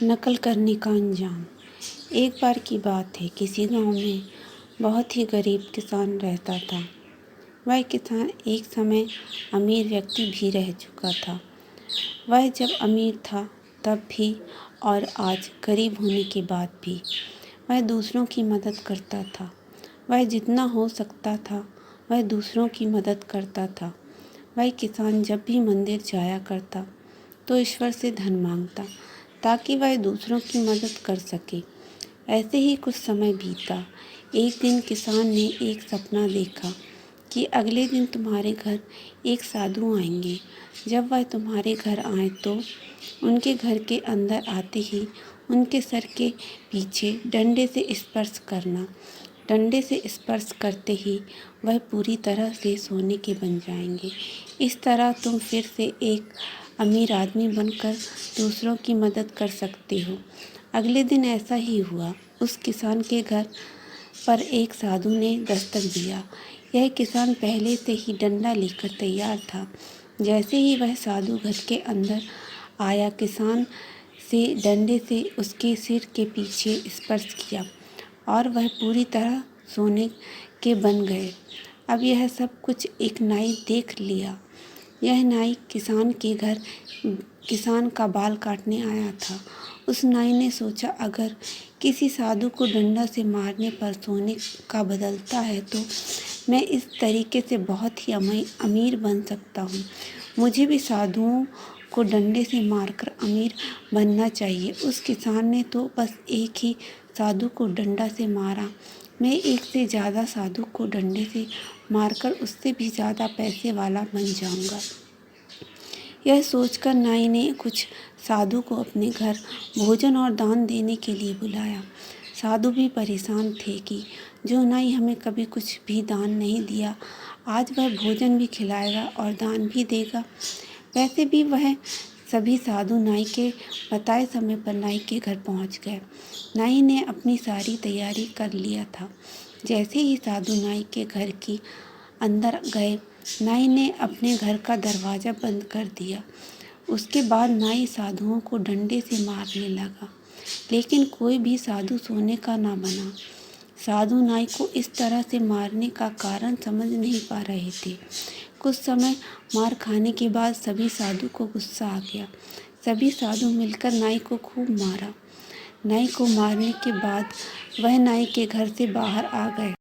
नकल करने का अंजाम। एक बार की बात है, किसी गांव में बहुत ही गरीब किसान रहता था। वह किसान एक समय अमीर व्यक्ति भी रह चुका था। वह जब अमीर था तब भी और आज गरीब होने के बाद भी वह दूसरों की मदद करता था। वह जितना हो सकता था वह दूसरों की मदद करता था। वह किसान जब भी मंदिर जाया करता तो ईश्वर से धन मांगता ताकि वह दूसरों की मदद कर सके। ऐसे ही कुछ समय बीता। एक दिन किसान ने एक सपना देखा कि अगले दिन तुम्हारे घर एक साधु आएंगे। जब वह तुम्हारे घर आए तो उनके घर के अंदर आते ही उनके सर के पीछे डंडे से स्पर्श करना। डंडे से स्पर्श करते ही वह पूरी तरह से सोने के बन जाएंगे। इस तरह तुम फिर से एक अमीर आदमी बनकर दूसरों की मदद कर सकते हो। अगले दिन ऐसा ही हुआ। उस किसान के घर पर एक साधु ने दस्तक दिया। यह किसान पहले से ही डंडा लेकर तैयार था। जैसे ही वह साधु घर के अंदर आया, किसान से डंडे से उसके सिर के पीछे स्पर्श किया और वह पूरी तरह सोने के बन गए। अब यह सब कुछ एक नाई देख लिया। यह नाई किसान के घर किसान का बाल काटने आया था। उस नाई ने सोचा, अगर किसी साधु को डंडा से मारने पर सोने का बदलता है तो मैं इस तरीके से बहुत ही अमीर बन सकता हूँ। मुझे भी साधुओं को डंडे से मारकर अमीर बनना चाहिए। उस किसान ने तो बस एक ही साधु को डंडा से मारा। मैं एक से ज़्यादा साधु को डंडे से मारकर उससे भी ज़्यादा पैसे वाला बन जाऊंगा। यह सोचकर नाई ने कुछ साधु को अपने घर भोजन और दान देने के लिए बुलाया। साधु भी परेशान थे कि जो नाई हमें कभी कुछ भी दान नहीं दिया, आज वह भोजन भी खिलाएगा और दान भी देगा। वैसे भी वह सभी साधु नाई के बताए समय पर नाई के घर पहुंच गए। नाई ने अपनी सारी तैयारी कर लिया था। जैसे ही साधु नाई के घर की अंदर गए, नाई ने अपने घर का दरवाज़ा बंद कर दिया। उसके बाद नाई साधुओं को डंडे से मारने लगा, लेकिन कोई भी साधु सोने का ना बना। साधु नाई को इस तरह से मारने का कारण समझ नहीं पा रहे थे। कुछ समय मार खाने के बाद सभी साधु को गुस्सा आ गया। सभी साधु मिलकर नाई को खूब मारा। नाई को मारने के बाद वह नाई के घर से बाहर आ गए।